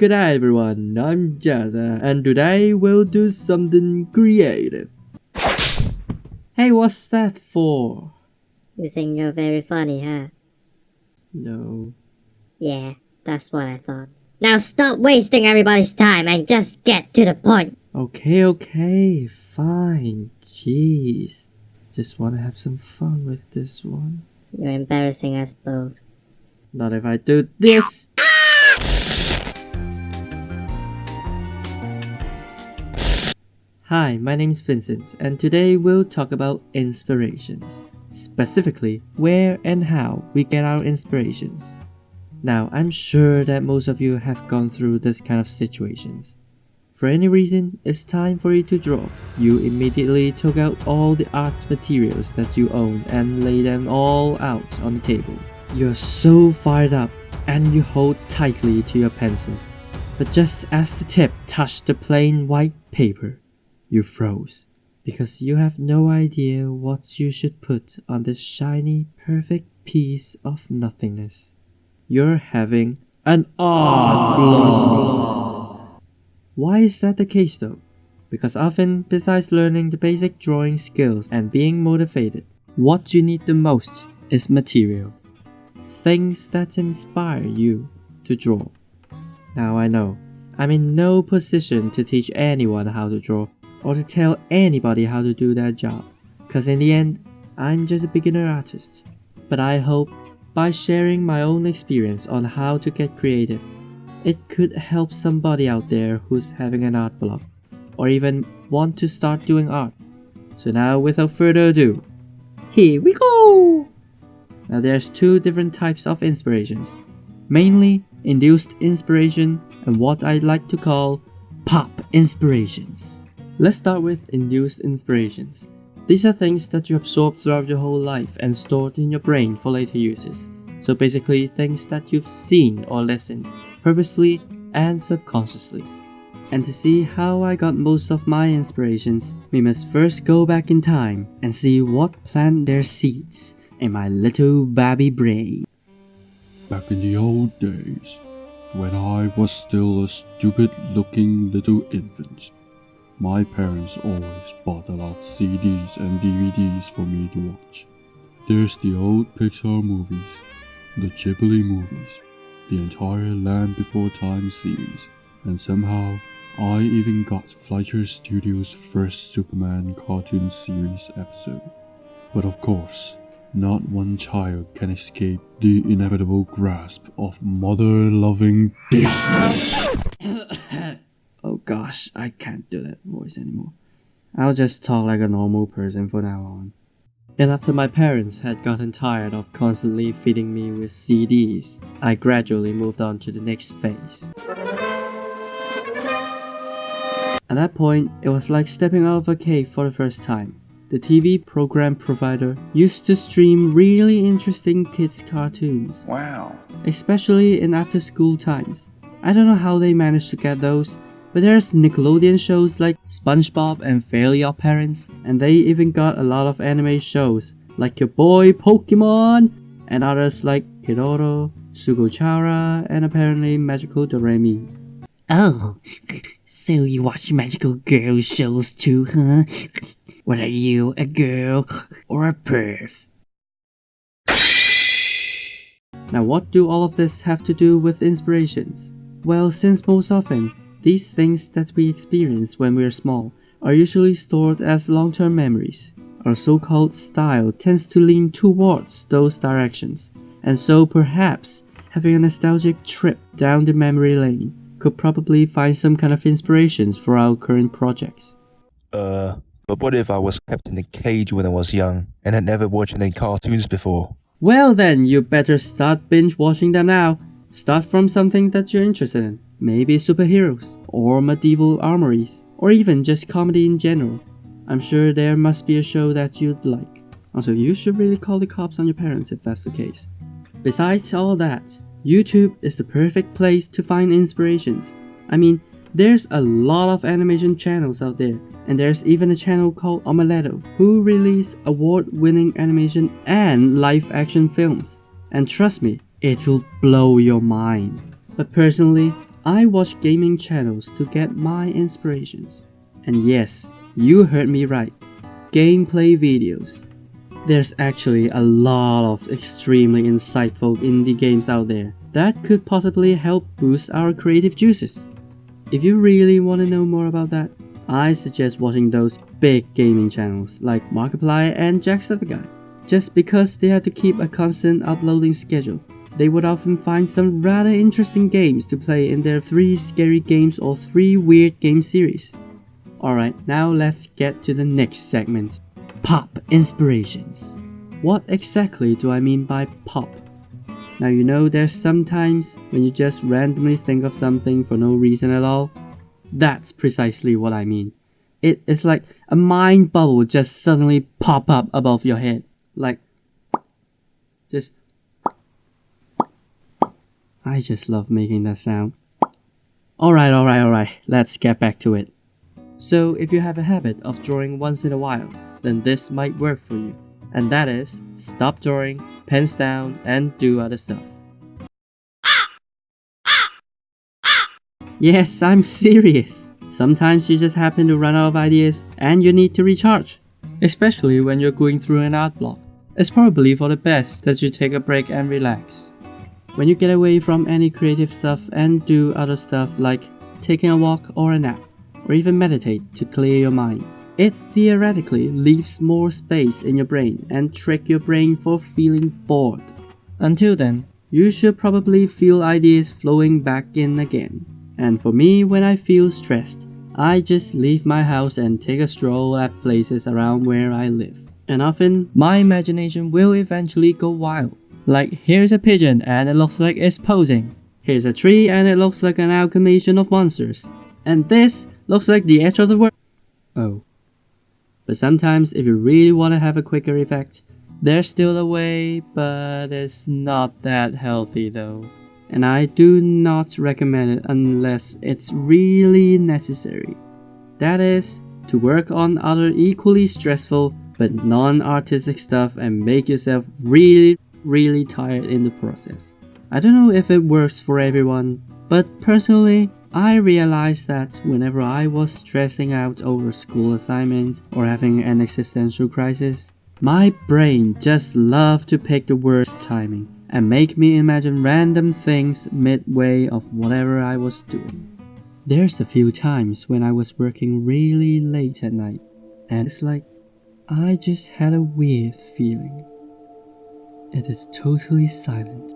Good day everyone, I'm Jazza, and today we'll do something creative. Hey, what's that for? You think you're very funny, huh? No. Yeah, that's what I thought. Now stop wasting everybody's time and just get to the point. Okay, fine. Jeez. Just wanna have some fun with this one. You're embarrassing us both. Not if I do this. Hi, my name's Vincent, and today we'll talk about inspirations. Specifically, where and how we get our inspirations. Now, I'm sure that most of you have gone through this kind of situations. For any reason, it's time for you to draw. You immediately took out all the arts materials that you own and lay them all out on the table. You're so fired up, and you hold tightly to your pencil. But just as the tip touched the plain white paper, you froze, because you have no idea what you should put on this shiny, perfect piece of nothingness. You're having an art block. Why is that the case though? Because often, besides learning the basic drawing skills and being motivated, what you need the most is material. Things that inspire you to draw. Now I know, I'm in no position to teach anyone how to draw or to tell anybody how to do their job, cause in the end, I'm just a beginner artist. But I hope by sharing my own experience on how to get creative, it could help somebody out there who's having an art block, or even want to start doing art. So now without further ado, here we go! Now there's two different types of inspirations, mainly induced inspiration and what I'd like to call pop inspirations. Let's start with induced inspirations. These are things that you absorb throughout your whole life and stored in your brain for later uses. So basically things that you've seen or listened, purposely and subconsciously. And to see how I got most of my inspirations, we must first go back in time and see what planted their seeds in my little baby brain. Back in the old days, when I was still a stupid-looking little infant, my parents always bought a lot of CDs and DVDs for me to watch. There's the old Pixar movies, the Ghibli movies, the entire Land Before Time series, and somehow I even got Fleischer Studios' first Superman cartoon series episode. But of course, not one child can escape the inevitable grasp of mother-loving Disney. Oh gosh, I can't do that voice anymore. I'll just talk like a normal person from now on. And after my parents had gotten tired of constantly feeding me with CDs, I gradually moved on to the next phase. At that point, it was like stepping out of a cave for the first time. The TV program provider used to stream really interesting kids' cartoons. Wow. Especially in after-school times. I don't know how they managed to get those, but there's Nickelodeon shows like SpongeBob and Fairly Odd Parents, and they even got a lot of anime shows like your boy Pokemon, and others like Kiroro, Sugochara, and apparently Magical Doremi. Oh, so you watch magical girl shows too, huh? What are you, a girl or a perv? Now what do all of this have to do with inspirations? Well, since most often, these things that we experience when we are small are usually stored as long-term memories. Our so-called style tends to lean towards those directions, and so perhaps having a nostalgic trip down the memory lane could probably find some kind of inspirations for our current projects. But what if I was kept in a cage when I was young and had never watched any cartoons before? Well then, you better start binge watching them now. Start from something that you're interested in. Maybe superheroes, or medieval armories, or even just comedy in general. I'm sure there must be a show that you'd like. Also, you should really call the cops on your parents if that's the case. Besides all that, YouTube is the perfect place to find inspirations. I mean, there's a lot of animation channels out there, and there's even a channel called Omeletto who release award-winning animation and live-action films. And trust me, it will blow your mind. But personally, I watch gaming channels to get my inspirations. And yes, you heard me right. Gameplay videos. There's actually a lot of extremely insightful indie games out there that could possibly help boost our creative juices. If you really want to know more about that, I suggest watching those big gaming channels like Markiplier and Jacksepticeye. Just because they have to keep a constant uploading schedule, they would often find some rather interesting games to play in their 3 scary games or 3 weird game series. Alright, now let's get to the next segment. Pop inspirations. What exactly do I mean by pop? Now you know there's sometimes when you just randomly think of something for no reason at all. That's precisely what I mean. It is like a mind bubble just suddenly pop up above your head. Like, just... I just love making that sound. Alright, let's get back to it. So if you have a habit of drawing once in a while, then this might work for you. And that is, stop drawing, pens down, and do other stuff. Yes, I'm serious. Sometimes you just happen to run out of ideas and you need to recharge. Especially when you're going through an art block. It's probably for the best that you take a break and relax. When you get away from any creative stuff and do other stuff like taking a walk or a nap, or even meditate to clear your mind, it theoretically leaves more space in your brain and trick your brain for feeling bored. Until then, you should probably feel ideas flowing back in again. And for me, when I feel stressed, I just leave my house and take a stroll at places around where I live. And often, my imagination will eventually go wild. Like, here's a pigeon and it looks like it's posing. Here's a tree and it looks like an amalgamation of monsters. And this looks like the edge of the world. Oh. But sometimes if you really want to have a quicker effect, there's still a way, but it's not that healthy though. And I do not recommend it unless it's really necessary. That is, to work on other equally stressful but non-artistic stuff and make yourself really tired in the process. I don't know if it works for everyone, but personally, I realized that whenever I was stressing out over school assignments or having an existential crisis, my brain just loved to pick the worst timing and make me imagine random things midway of whatever I was doing. There's a few times when I was working really late at night, and it's like I just had a weird feeling. It is totally silent.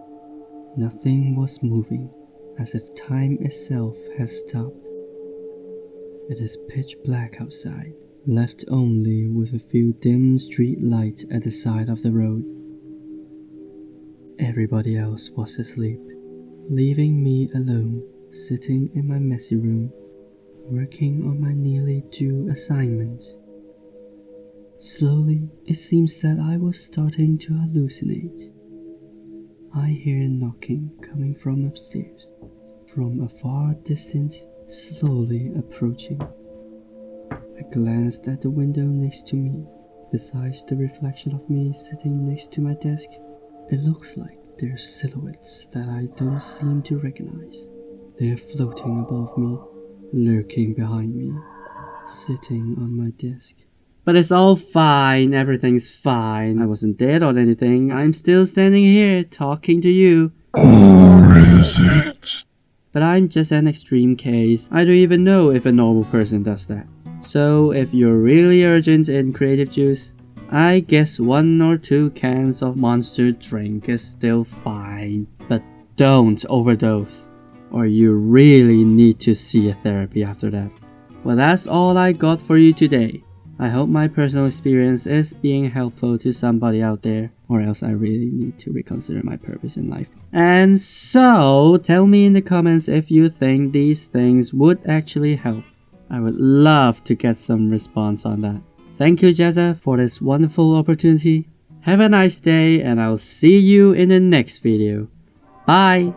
Nothing was moving, as if time itself has stopped. It is pitch black outside, left only with a few dim street lights at the side of the road. Everybody else was asleep, leaving me alone, sitting in my messy room, working on my nearly due assignment. Slowly, it seems that I was starting to hallucinate. I hear knocking coming from upstairs, from a far distance, slowly approaching. I glanced at the window next to me. Besides the reflection of me sitting next to my desk, it looks like there are silhouettes that I don't seem to recognize. They're floating above me, lurking behind me, sitting on my desk. But it's all fine, everything's fine. I wasn't dead or anything. I'm still standing here talking to you. Or is it? But I'm just an extreme case. I don't even know if a normal person does that. So if you're really urgent in creative juice, I guess 1 or 2 cans of Monster drink is still fine. But don't overdose, or you really need to see a therapy after that. Well, that's all I got for you today. I hope my personal experience is being helpful to somebody out there, or else I really need to reconsider my purpose in life. And so, tell me in the comments if you think these things would actually help. I would love to get some response on that. Thank you, Jazza, for this wonderful opportunity. Have a nice day, and I'll see you in the next video. Bye!